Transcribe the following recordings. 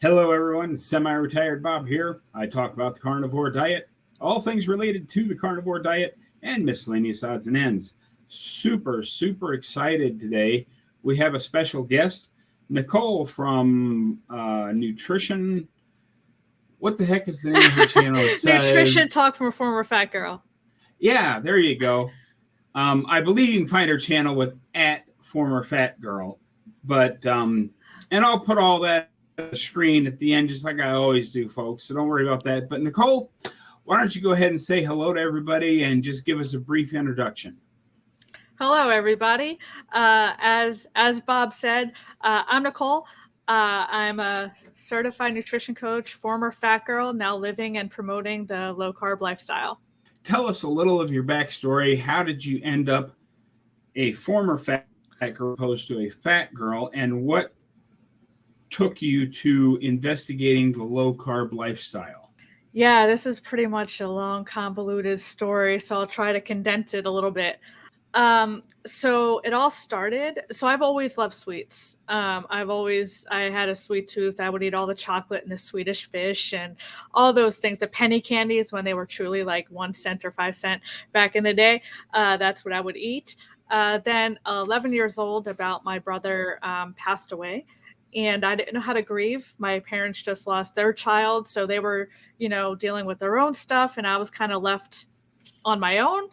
Hello, everyone. Semi-retired Bob here. I talk about the carnivore diet, all things related to the carnivore diet, and miscellaneous odds and ends. Super excited today. We have a special guest, Nicole from Nutrition. What the heck is the name of her channel? It's, Nutrition Talk from a Former Fat Girl. Yeah, there you go. I believe you can find her channel with @FormerFatGirl, but and I'll put all that screen at the end, just like I always do, folks. So don't worry about that. But Nicole, why don't you go ahead and say hello to everybody and just give us a brief introduction. Hello, everybody. As Bob said, I'm Nicole. I'm a certified nutrition coach, former fat girl, now living and promoting the low carb lifestyle. Tell us a little of your backstory. How did you end up a former fat girl opposed to a fat girl, and what took you to investigating the low carb lifestyle? Yeah, this is pretty much a long, convoluted story, so I'll try to condense it a little bit. So it all started. So I've always loved sweets. I had a sweet tooth. I would eat all the chocolate and the Swedish fish and all those things. The penny candies when they were truly like 1 cent or 5 cent back in the day. That's what I would eat. Then 11 years old, about my brother passed away. And I didn't know how to grieve. My parents just lost their child. So they were, dealing with their own stuff. And I was kind of left on my own.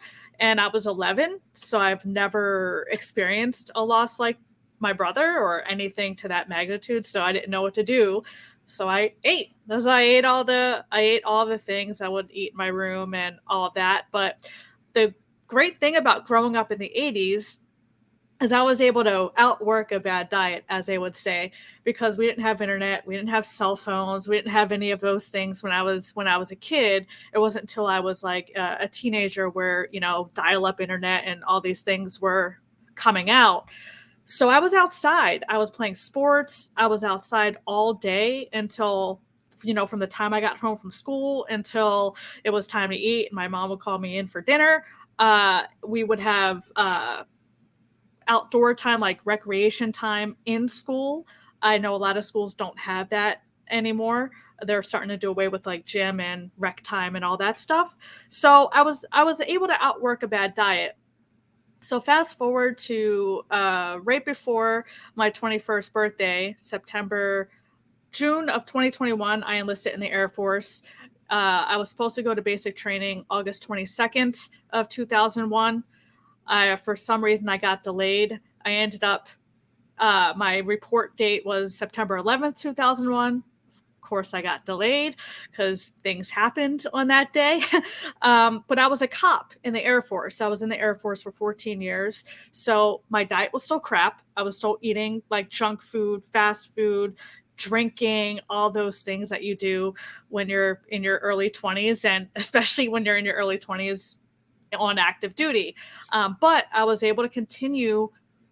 And I was 11. So I've never experienced a loss like my brother or anything to that magnitude. So I didn't know what to do. So I ate. As I ate all the things I would eat in my room and all of that. But the great thing about growing up in the 80s is I was able to outwork a bad diet, as they would say, because we didn't have internet, we didn't have cell phones, we didn't have any of those things when I was a kid. It wasn't until I was like a teenager where, dial-up internet and all these things were coming out. So I was outside. I was playing sports. I was outside all day until, from the time I got home from school until it was time to eat. My mom would call me in for dinner. We would have outdoor time, like recreation time in school. I know a lot of schools don't have that anymore. They're starting to do away with like gym and rec time and all that stuff. So I was able to outwork a bad diet. So fast forward to right before my 21st birthday, June of 2021, I enlisted in the Air Force. I was supposed to go to basic training August 22nd of 2001. For some reason, I got delayed. I ended up, my report date was September 11th, 2001. Of course, I got delayed because things happened on that day. But I was a cop in the Air Force. I was in the Air Force for 14 years. So my diet was still crap. I was still eating like junk food, fast food, drinking, all those things that you do when you're in your early 20s, and especially when you're in your early 20s on active duty. But I was able to continue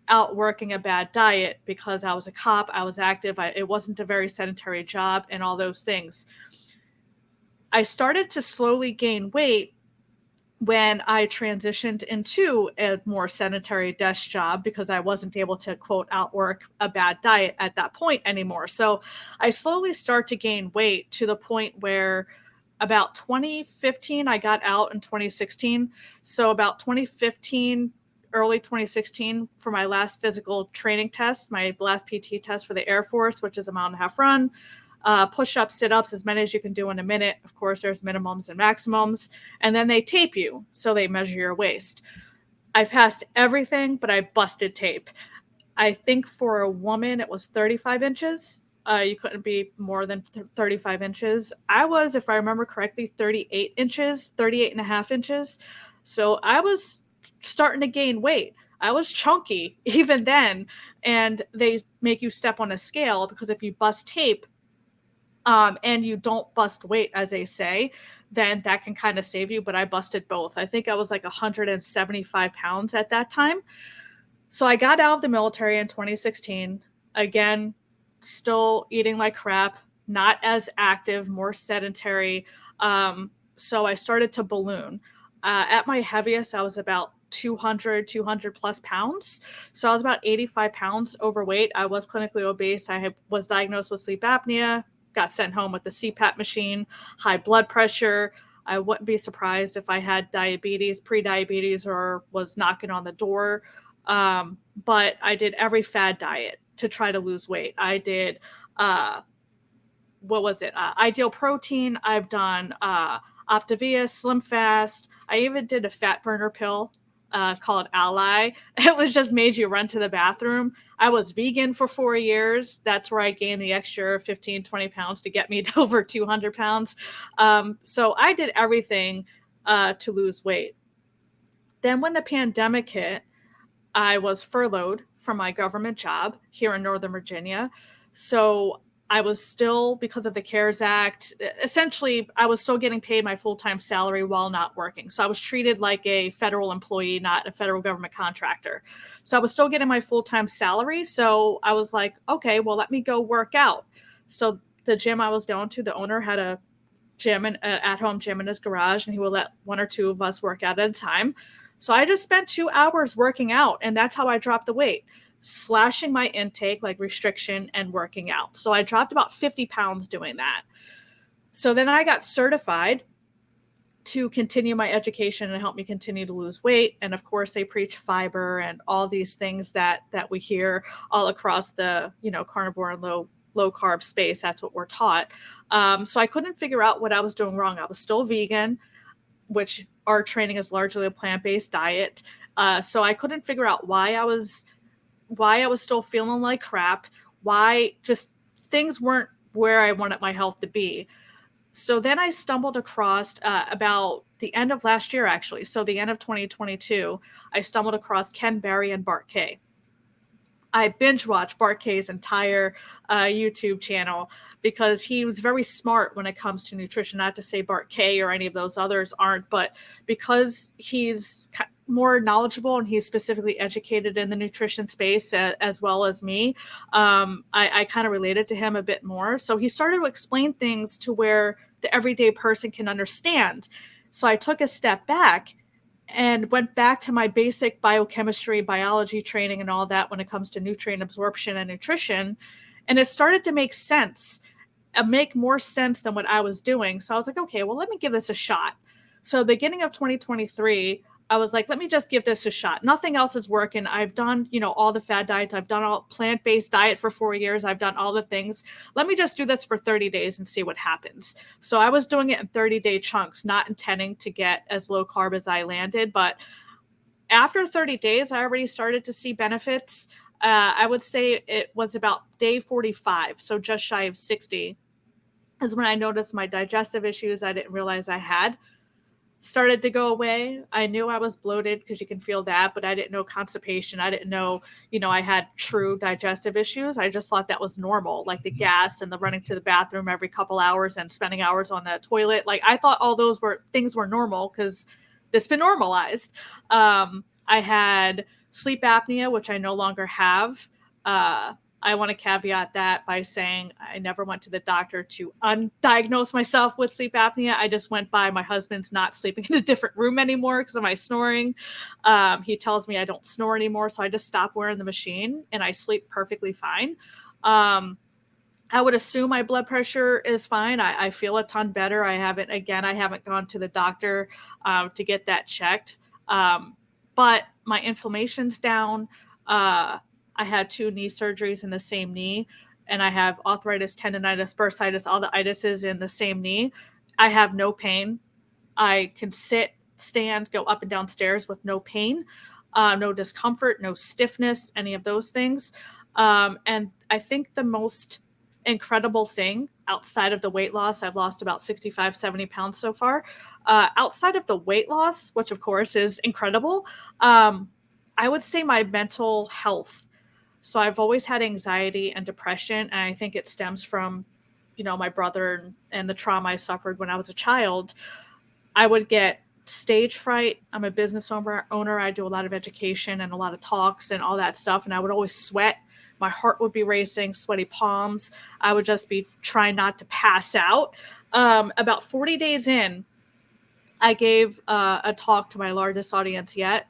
outworking a bad diet because I was a cop, I was active, it wasn't a very sedentary job and all those things. I started to slowly gain weight when I transitioned into a more sedentary desk job because I wasn't able to, quote, outwork a bad diet at that point anymore. So I slowly start to gain weight to the point where about 2015, I got out in 2016. So about 2015, early 2016, for my last physical training test, my last PT test for the Air Force, which is a 1.5 mile run, push-ups, sit-ups, as many as you can do in a minute. Of course, there's minimums and maximums. And then they tape you. So they measure your waist. I passed everything, but I busted tape. I think for a woman, it was 35 inches. You couldn't be more than 35 inches. I was, if I remember correctly, 38 inches, 38 and a half inches. So I was starting to gain weight. I was chunky even then. And they make you step on a scale because if you bust tape and you don't bust weight, as they say, then that can kind of save you. But I busted both. I think I was like 175 pounds at that time. So I got out of the military in 2016. Again, still eating like crap, not as active, more sedentary. So I started to balloon. At my heaviest, I was about 200 plus pounds. So I was about 85 pounds overweight. I was clinically obese. Was diagnosed with sleep apnea, got sent home with the CPAP machine, high blood pressure. I wouldn't be surprised if I had diabetes, pre-diabetes, or was knocking on the door. But I did every fad diet to try to lose weight. I did, Ideal Protein. I've done Optavia, Slim Fast. I even did a fat burner pill called Ally. It was just made you run to the bathroom. I was vegan for 4 years. That's where I gained the extra 15, 20 pounds to get me to over 200 pounds. So I did everything to lose weight. Then when the pandemic hit, I was furloughed from my government job here in Northern Virginia. So I was still, because of the CARES Act, essentially, I was still getting paid my full-time salary while not working. So I was treated like a federal employee, not a federal government contractor. So I was still getting my full-time salary. So I was like, okay, well, let me go work out. So the gym I was going to, the owner had a gym, and at-home gym in his garage, and he would let one or two of us work out at a time. So I just spent 2 hours working out, and that's how I dropped the weight. Slashing my intake, like restriction and working out. So I dropped about 50 pounds doing that. So then I got certified to continue my education and help me continue to lose weight. And of course, they preach fiber and all these things that we hear all across the, carnivore and low carb space. That's what we're taught. So I couldn't figure out what I was doing wrong. I was still vegan, which our training is largely a plant-based diet. So I couldn't figure out why I was still feeling like crap, why just things weren't where I wanted my health to be. So then I stumbled across about the end of last year, actually. So the end of 2022, I stumbled across Ken Berry and Bart Kay. I binge watched Bart Kay's entire YouTube channel because he was very smart when it comes to nutrition. Not to say Bart Kay or any of those others aren't, but because he's more knowledgeable and he's specifically educated in the nutrition space as well as me, I kind of related to him a bit more. So he started to explain things to where the everyday person can understand. So I took a step back and went back to my basic biochemistry, biology training and all that when it comes to nutrient absorption and nutrition. And it started to make sense, make more sense than what I was doing. So I was like, okay, well, let me give this a shot. So beginning of 2023, I was like, let me just give this a shot. Nothing else is working. I've done, all the fad diets. I've done all plant-based diet for 4 years. I've done all the things. Let me just do this for 30 days and see what happens. So I was doing it in 30-day chunks, not intending to get as low carb as I landed. But after 30 days, I already started to see benefits. I would say it was about day 45, so just shy of 60, is when I noticed my digestive issues I didn't realize I had started to go away. I knew I was bloated because you can feel that, but I didn't know constipation. I didn't know, I had true digestive issues. I just thought that was normal, like the gas and the running to the bathroom every couple hours and spending hours on the toilet. Like I thought all those things were normal because it's been normalized. I had sleep apnea, which I no longer have. I want to caveat that by saying I never went to the doctor to undiagnose myself with sleep apnea. I just went by my husband's not sleeping in a different room anymore because of my snoring. He tells me I don't snore anymore, so I just stopped wearing the machine and I sleep perfectly fine. I would assume my blood pressure is fine. I feel a ton better. I haven't gone to the doctor to get that checked. But my inflammation's down. I had 2 knee surgeries in the same knee, and I have arthritis, tendonitis, bursitis, all the itises in the same knee. I have no pain. I can sit, stand, go up and down stairs with no pain, no discomfort, no stiffness, any of those things. And I think the most incredible thing outside of the weight loss, I've lost about 65, 70 pounds so far. Outside of the weight loss, which of course is incredible, I would say my mental health. So I've always had anxiety and depression, and I think it stems from, my brother and the trauma I suffered when I was a child. I would get stage fright. I'm a business owner. I do a lot of education and a lot of talks and all that stuff, and I would always sweat. My heart would be racing, sweaty palms. I would just be trying not to pass out. About 40 days in, I gave a talk to my largest audience yet,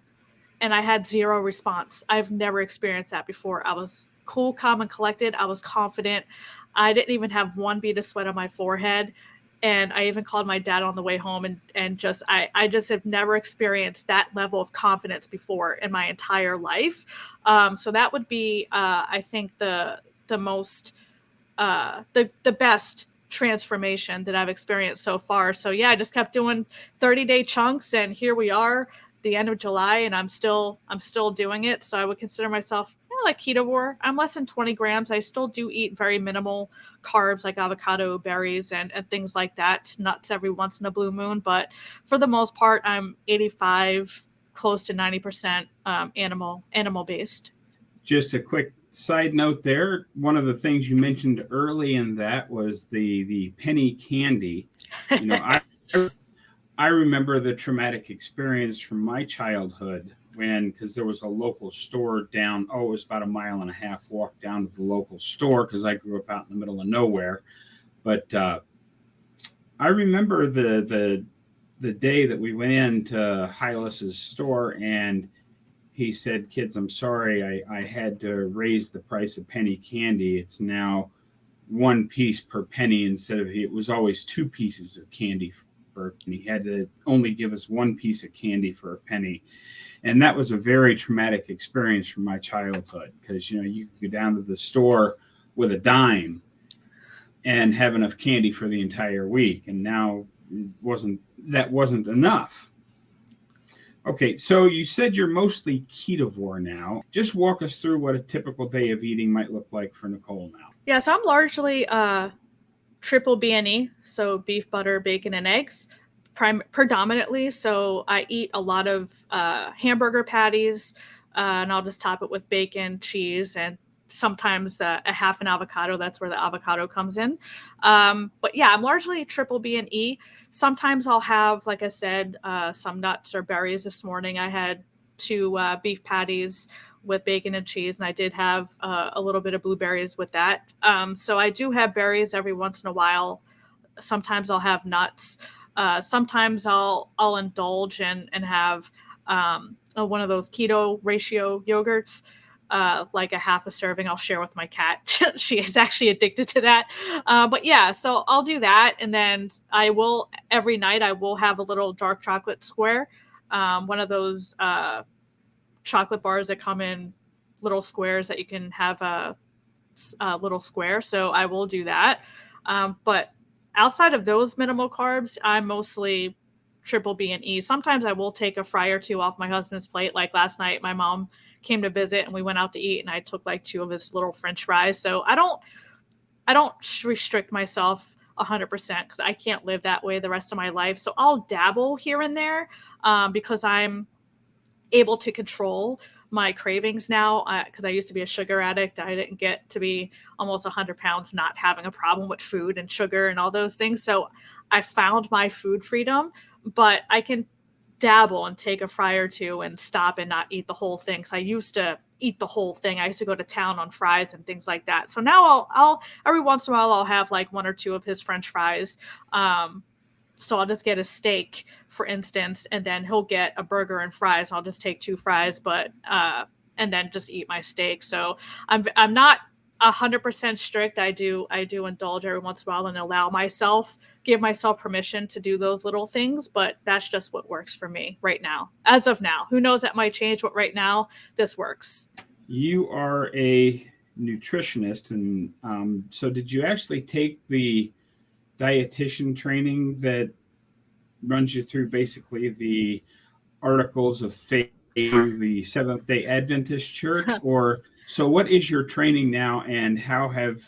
and I had 0 response. I've never experienced that before. I was cool, calm, and collected. I was confident. I didn't even have one bead of sweat on my forehead. And I even called my dad on the way home, and just I just have never experienced that level of confidence before in my entire life. So that would be, I think, the most the best transformation that I've experienced so far. So yeah, I just kept doing 30-day chunks, and here we are, the end of July, and I'm still doing it. So I would consider myself like ketovore. I'm less than 20 grams. I still do eat very minimal carbs like avocado, berries, and things like that. Nuts every once in a blue moon, but for the most part, I'm 85, close to 90% animal based. Just a quick side note there. One of the things you mentioned early in that was the penny candy. You know, I remember the traumatic experience from my childhood because there was a local store down, it was about a 1.5 mile walk down to the local store because I grew up out in the middle of nowhere. But I remember the day that we went into Hylas's store, and he said, "Kids, I'm sorry, I had to raise the price of penny candy. It's now 1 piece per penny instead of, it was always 2 pieces of candy per penny. He had to only give us 1 piece of candy for a penny." And that was a very traumatic experience from my childhood, because, you know, you could go down to the store with a dime and have enough candy for the entire week. And now that wasn't enough. Okay, so you said you're mostly ketovore now. Just walk us through what a typical day of eating might look like for Nicole now. Yeah, so I'm largely triple B&E, so beef, butter, bacon, and eggs, predominantly. So I eat a lot of hamburger patties, and I'll just top it with bacon, cheese, and sometimes a half an avocado. That's where the avocado comes in. But yeah, I'm largely triple B&E. Sometimes I'll have, like I said, some nuts or berries. This morning I had 2 beef patties with bacon and cheese, and I did have a little bit of blueberries with that. So I do have berries every once in a while. Sometimes I'll have nuts. Sometimes I'll indulge and have one of those keto ratio yogurts, like a half a serving. I'll share with my cat. She is actually addicted to that. But yeah, so I'll do that, and then every night I will have a little dark chocolate square, one of those chocolate bars that come in little squares that you can have a little square. So I will do that. But outside of those minimal carbs, I'm mostly triple B&E. Sometimes I will take a fry or 2 off my husband's plate. Like last night, my mom came to visit and we went out to eat, and I took like 2 of his little French fries. So I don't restrict myself 100% because I can't live that way the rest of my life. So I'll dabble here and there because I'm able to control my cravings now, because I used to be a sugar addict. I didn't get to be almost 100 pounds not having a problem with food and sugar and all those things. So I found my food freedom, but I can dabble and take a fry or 2 and stop and not eat the whole thing. So I used to eat the whole thing. I used to go to town on fries and things like that. So now I'll every once in a while I'll have like 1 or 2 of his French fries. So I'll just get a steak, for instance, and then he'll get a burger and fries. I'll just take 2 fries, and then just eat my steak. So I'm not 100% strict. I do indulge every once in a while and give myself permission to do those little things. But that's just what works for me right now, as of now. Who knows, that might change, but right now this works. You are a nutritionist, and so did you actually take the dietitian training that runs you through basically the articles of faith, the Seventh-day Adventist Church? Or so what is your training now, and how have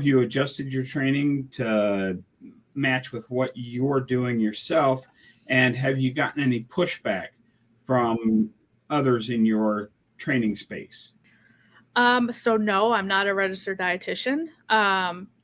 you adjusted your training to match with what you're doing yourself, and have you gotten any pushback from others in your training space? So no, I'm not a registered dietitian.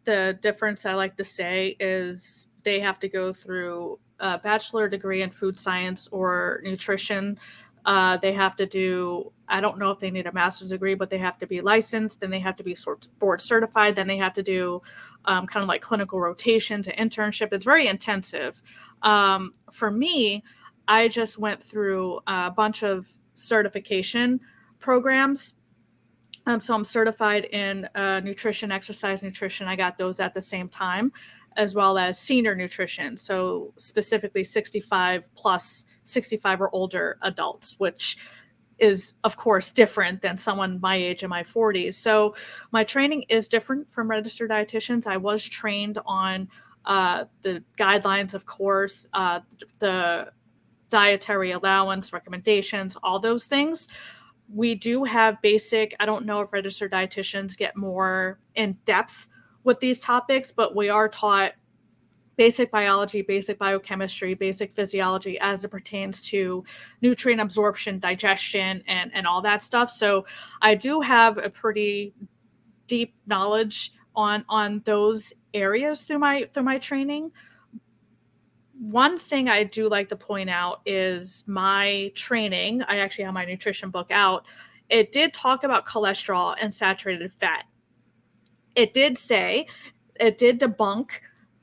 The difference I like to say is they have to go through a bachelor degree in food science or nutrition. They have to do, I don't know if they need a master's degree, but they have to be licensed. Then they have to be board certified. Then they have to do kind of like clinical rotations and internship. It's very intensive. For me, I just went through a bunch of certification programs. So I'm certified in nutrition, exercise nutrition. I got those at the same time, as well as senior nutrition. So specifically 65 plus, 65 or older adults, which is of course different than someone my age in my 40s. So my training is different from registered dietitians. I was trained on the guidelines, of course, the dietary allowance recommendations, all those things. We do have basic, I don't know if registered dietitians get more in depth with these topics, but we are taught basic biology, basic biochemistry, basic physiology as it pertains to nutrient absorption, digestion, and all that stuff. So I do have a pretty deep knowledge on those areas through my training. One thing I do like to point out is my training. I actually have my nutrition book out. It did talk about cholesterol and saturated fat. It did debunk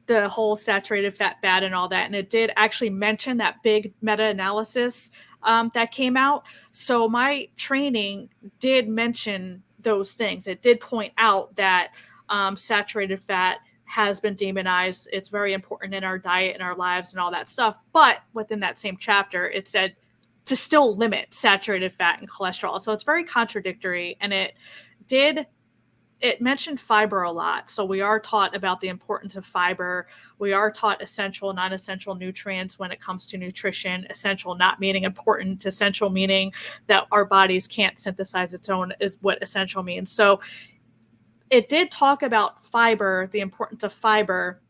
the whole saturated fat bad and all that. And it did actually mention that big meta-analysis that came out. So my training did mention those things. It did point out that saturated fat has been demonized. It's very important in our diet and our lives and all that stuff. But within that same chapter, it said to still limit saturated fat and cholesterol. So it's very contradictory. And it mentioned fiber a lot. So we are taught about the importance of fiber. We are taught essential, non-essential nutrients when it comes to nutrition. Essential not meaning important, essential meaning that our bodies can't synthesize its own is what essential means. So it did talk about fiber, the importance of fiber,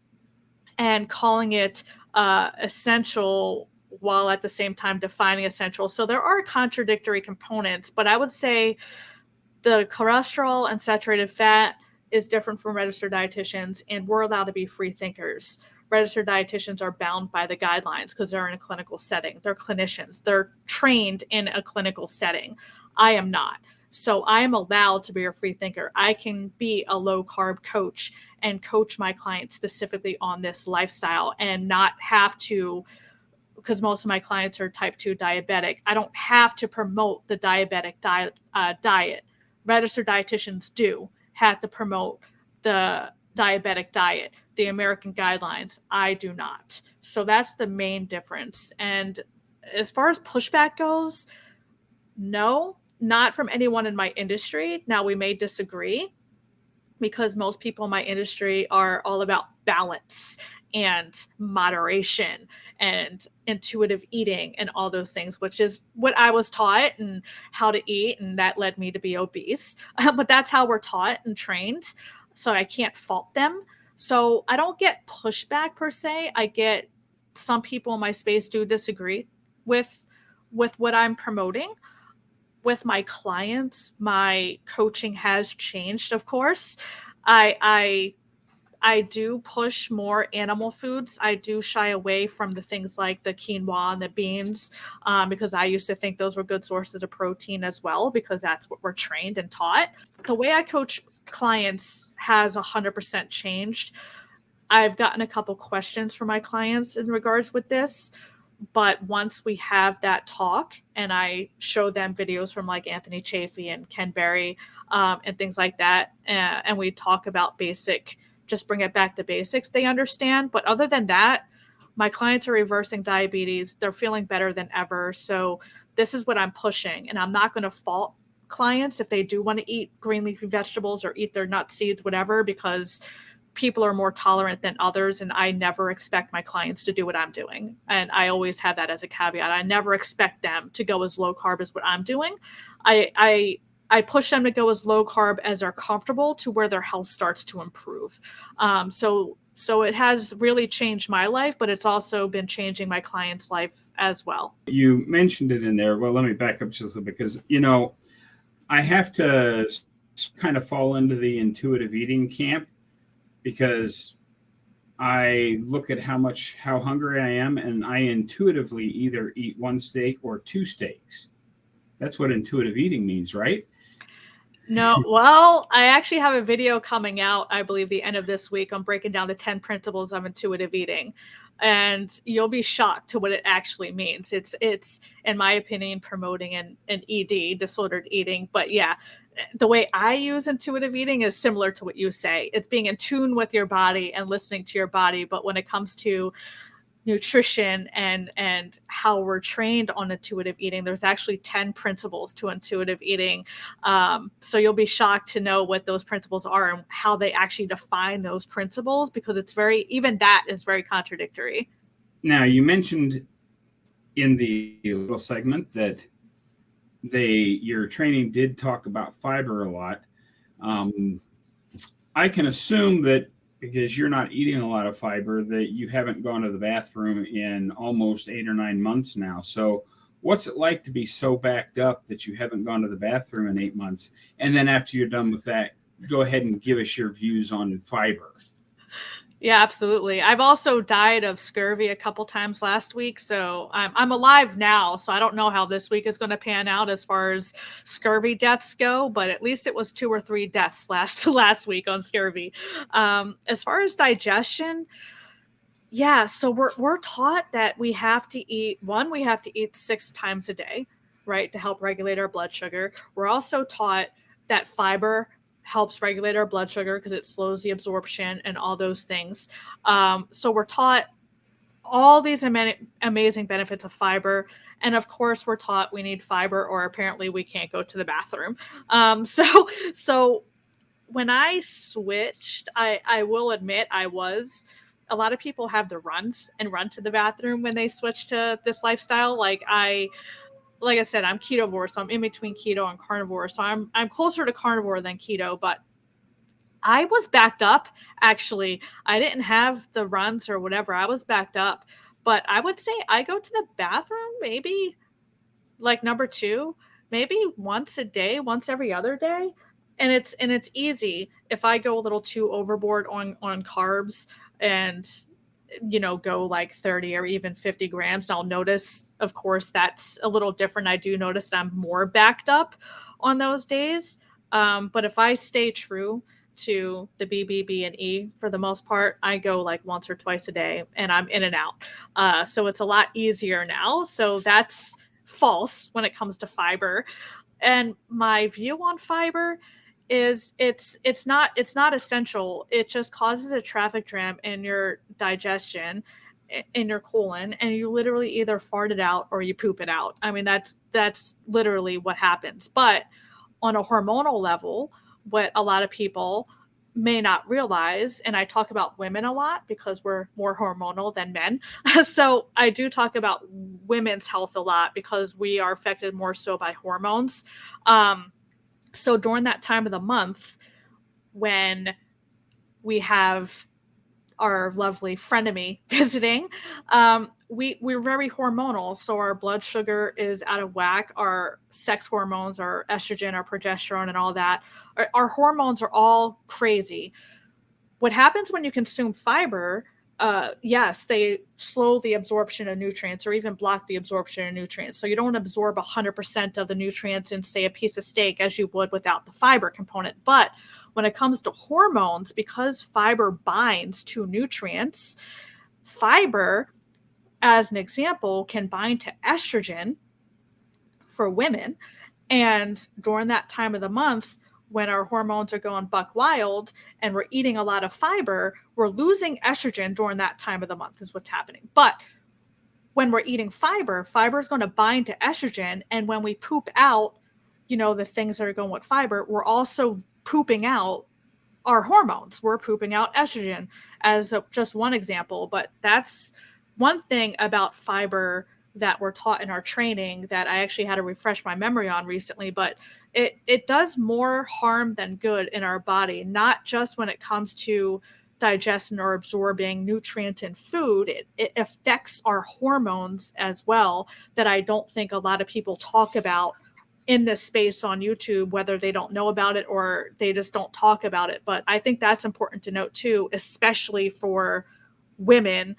and calling it essential while at the same time defining essential. So there are contradictory components, but I would say the cholesterol and saturated fat is different from registered dietitians, and we're allowed to be free thinkers. Registered dietitians are bound by the guidelines because they're in a clinical setting. They're clinicians. They're trained in a clinical setting. I am not. So I am allowed to be a free thinker. I can be a low carb coach and coach my clients specifically on this lifestyle and not have to, because most of my clients are type 2 diabetic. I don't have to promote the diabetic diet. Registered dietitians do have to promote the diabetic diet, the American guidelines. I do not. So that's the main difference. And as far as pushback goes, no, not from anyone in my industry. Now, we may disagree because most people in my industry are all about balance and moderation and intuitive eating and all those things, which is what I was taught and how to eat. And that led me to be obese. But that's how we're taught and trained. So I can't fault them. So I don't get pushback per se. I get some people in my space do disagree with what I'm promoting. With my clients, my coaching has changed, of course. I do push more animal foods. I do shy away from the things like the quinoa and the beans because I used to think those were good sources of protein as well because that's what we're trained and taught. The way I coach clients has 100% changed. I've gotten a couple questions from my clients in regards with this. But once we have that talk and I show them videos from like Anthony Chafee and Ken Berry and things like that, and we talk about just bring it back to basics, they understand. But other than that, my clients are reversing diabetes. They're feeling better than ever. So this is what I'm pushing. And I'm not going to fault clients if they do want to eat green leafy vegetables or eat their nuts, seeds, whatever, because people are more tolerant than others, and I never expect my clients to do what I'm doing. And I always have that as a caveat. I never expect them to go as low carb as what I'm doing. I push them to go as low carb as they're comfortable to where their health starts to improve. So it has really changed my life, but it's also been changing my clients' life as well. You mentioned it in there. Well, let me back up just a little bit because, I have to kind of fall into the intuitive eating camp, because I look at how hungry I am, and I intuitively either eat one steak or two steaks. That's what intuitive eating means, right? No, well, I actually have a video coming out, I believe the end of this week, on breaking down the 10 principles of intuitive eating. and you'll be shocked to what it actually means. It's in my opinion, promoting an ED, disordered eating. But yeah, the way I use intuitive eating is similar to what you say. It's being in tune with your body and listening to your body. But when it comes to nutrition and how we're trained on intuitive eating, there's actually 10 principles to intuitive eating. So you'll be shocked to know what those principles are and how they actually define those principles, because it's even that is very contradictory. Now, you mentioned in the little segment that your training did talk about fiber a lot. I can assume that because you're not eating a lot of fiber, that you haven't gone to the bathroom in almost 8 or 9 months now. So what's it like to be so backed up that you haven't gone to the bathroom in 8 months? And then after you're done with that, go ahead and give us your views on fiber. Yeah, absolutely. I've also died of scurvy a couple times last week, so I'm alive now. So I don't know how this week is going to pan out as far as scurvy deaths go, but at least it was 2 or 3 deaths last week on scurvy. As far as digestion, yeah, so we're taught that we have to eat 6 times a day, right, to help regulate our blood sugar. We're also taught that fiber helps regulate our blood sugar because it slows the absorption and all those things. So we're taught all these amazing benefits of fiber. And of course, we're taught we need fiber, or apparently we can't go to the bathroom. So when I switched, I will admit a lot of people have the runs and run to the bathroom when they switch to this lifestyle. Like I said, I'm ketovore, so I'm in between keto and carnivore. So I'm closer to carnivore than keto, but I was backed up. Actually, I didn't have the runs or whatever. I was backed up, but I would say I go to the bathroom maybe like number 2, maybe once a day, once every other day. And it's easy. If I go a little too overboard on carbs and go like 30 or even 50 grams, I'll notice, of course, that's a little different. I do notice that I'm more backed up on those days. But if I stay true to the B, and E, for the most part, I go like once or twice a day and I'm in and out. So it's a lot easier now. So that's false when it comes to fiber. And my view on fiber is it's not essential. It just causes a traffic jam in your digestion, in your colon, and you literally either fart it out or you poop it out. I mean, that's literally what happens. But on a hormonal level, what a lot of people may not realize, and I talk about women a lot because we're more hormonal than men. So I do talk about women's health a lot because we are affected more so by hormones. So during that time of the month, when we have our lovely frenemy visiting, we're very hormonal. So our blood sugar is out of whack. Our sex hormones, our estrogen, our progesterone, and all that, our hormones are all crazy. What happens when you consume fiber? Yes, they slow the absorption of nutrients or even block the absorption of nutrients. So you don't absorb 100% of the nutrients in, say, a piece of steak as you would without the fiber component. But when it comes to hormones, because fiber binds to nutrients, fiber, as an example, can bind to estrogen for women. And during that time of the month, when our hormones are going buck wild and we're eating a lot of fiber, we're losing estrogen during that time of the month is what's happening. But when we're eating fiber is going to bind to estrogen. And when we poop out, the things that are going with fiber, we're also pooping out our hormones. We're pooping out estrogen as just one example. But that's one thing about fiber that we're taught in our training that I actually had to refresh my memory on recently, but it does more harm than good in our body, not just when it comes to digesting or absorbing nutrients in food. It affects our hormones as well, that I don't think a lot of people talk about in this space on YouTube, whether they don't know about it or they just don't talk about it. But I think that's important to note too, especially for women,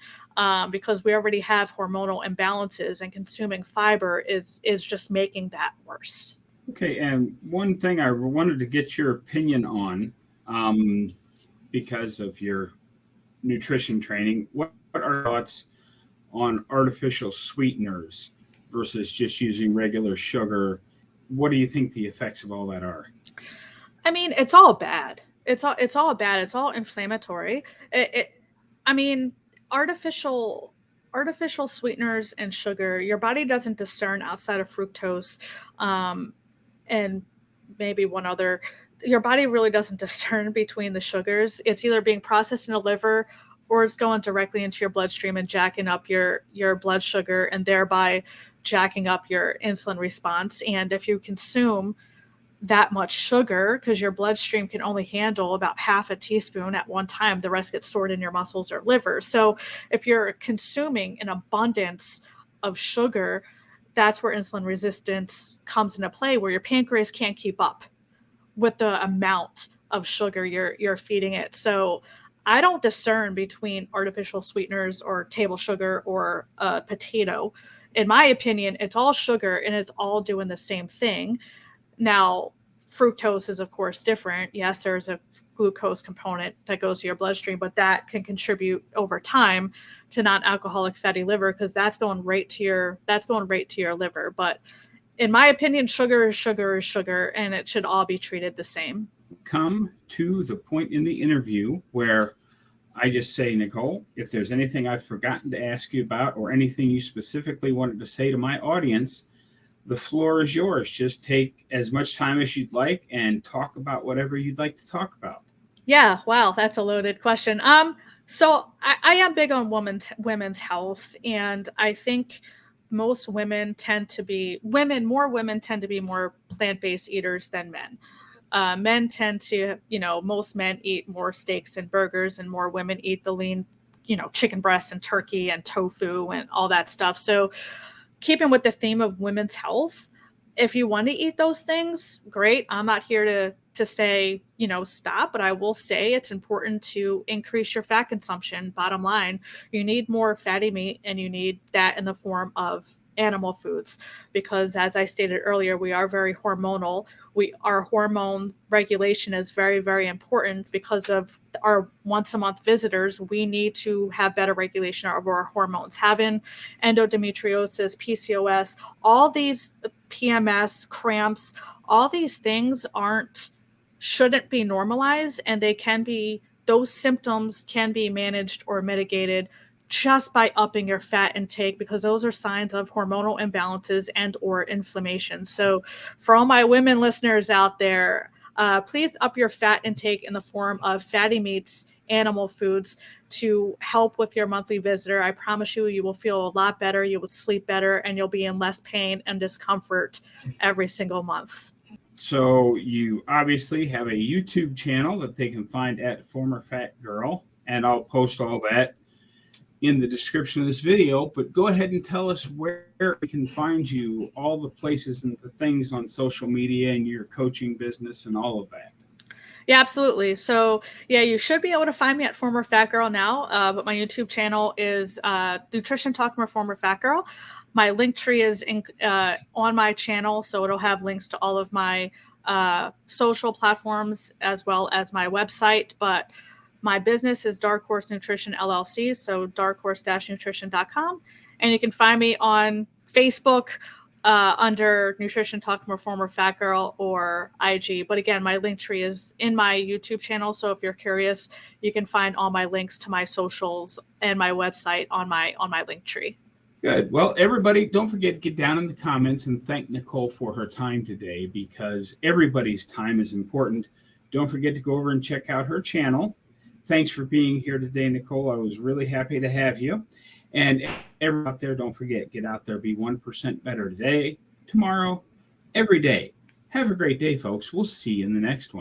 because we already have hormonal imbalances, and consuming fiber is just making that worse. Okay, and one thing I wanted to get your opinion on, because of your nutrition training. What are your thoughts on artificial sweeteners versus just using regular sugar? What do you think the effects of all that are? I mean, it's all bad. It's all bad. It's all inflammatory. I mean, artificial artificial sweeteners and sugar, your body doesn't discern outside of fructose, um, and maybe one other. Your body really doesn't discern between the sugars. It's either being processed in the liver or it's going directly into your bloodstream and jacking up your blood sugar and thereby jacking up your insulin response. And if you consume that much sugar, because your bloodstream can only handle about half a teaspoon at one time, the rest gets stored in your muscles or liver. So if you're consuming an abundance of sugar, that's where insulin resistance comes into play, where your pancreas can't keep up with the amount of sugar you're feeding it. So I don't discern between artificial sweeteners or table sugar or a potato. In my opinion, it's all sugar and it's all doing the same thing. Now, fructose is, of course, different. Yes, there's a glucose component that goes to your bloodstream, but that can contribute over time to non-alcoholic fatty liver, because that's going right to your liver. But in my opinion, sugar is sugar is sugar, and it should all be treated the same. Come to the point in the interview where I just say, Nicole, if there's anything I've forgotten to ask you about or anything you specifically wanted to say to my audience, the floor is yours. Just take as much time as you'd like and talk about whatever you'd like to talk about. Yeah, wow, that's a loaded question. So I am big on women's health, and I think most women tend to be more women tend to be more plant-based eaters than men. Men tend to, most men eat more steaks and burgers, and more women eat the lean, chicken breasts and turkey and tofu and all that stuff. So keeping with the theme of women's health, if you want to eat those things, great. I'm not here to say, stop, but I will say it's important to increase your fat consumption. Bottom line, you need more fatty meat, and you need that in the form of animal foods, because as I stated earlier, we are very hormonal. Our hormone regulation is very, very important. Because of our once a month visitors, we need to have better regulation of our hormones. Having endometriosis, PCOS, all these PMS, cramps, all these things shouldn't be normalized, and those symptoms can be managed or mitigated just by upping your fat intake, because those are signs of hormonal imbalances and or inflammation. So for all my women listeners out there, please up your fat intake in the form of fatty meats, animal foods, to help with your monthly visitor. I promise you will feel a lot better, you will sleep better, and you'll be in less pain and discomfort every single month. So you obviously have a YouTube channel that they can find at Former Fat Girl, and I'll post all that in the description of this video. But go ahead and tell us where we can find you, all the places and the things on social media and your coaching business and all of that. Yeah, absolutely. So yeah, you should be able to find me at Former Fat Girl now, but my YouTube channel is Nutrition Talk from a Former Fat Girl. My link tree is on my channel, so it'll have links to all of my social platforms as well as my website. But my business is Dark Horse Nutrition LLC, so darkhorse-nutrition.com. And you can find me on Facebook under Nutrition Talk from a Former Fat Girl, or IG. But again, my link tree is in my YouTube channel, so if you're curious, you can find all my links to my socials and my website on my link tree. Good. Well, everybody, don't forget to get down in the comments and thank Nicole for her time today, because everybody's time is important. Don't forget to go over and check out her channel. Thanks for being here today, Nicole. I was really happy to have you. And everyone out there, don't forget, get out there, be 1% better today, tomorrow, every day. Have a great day, folks. We'll see you in the next one.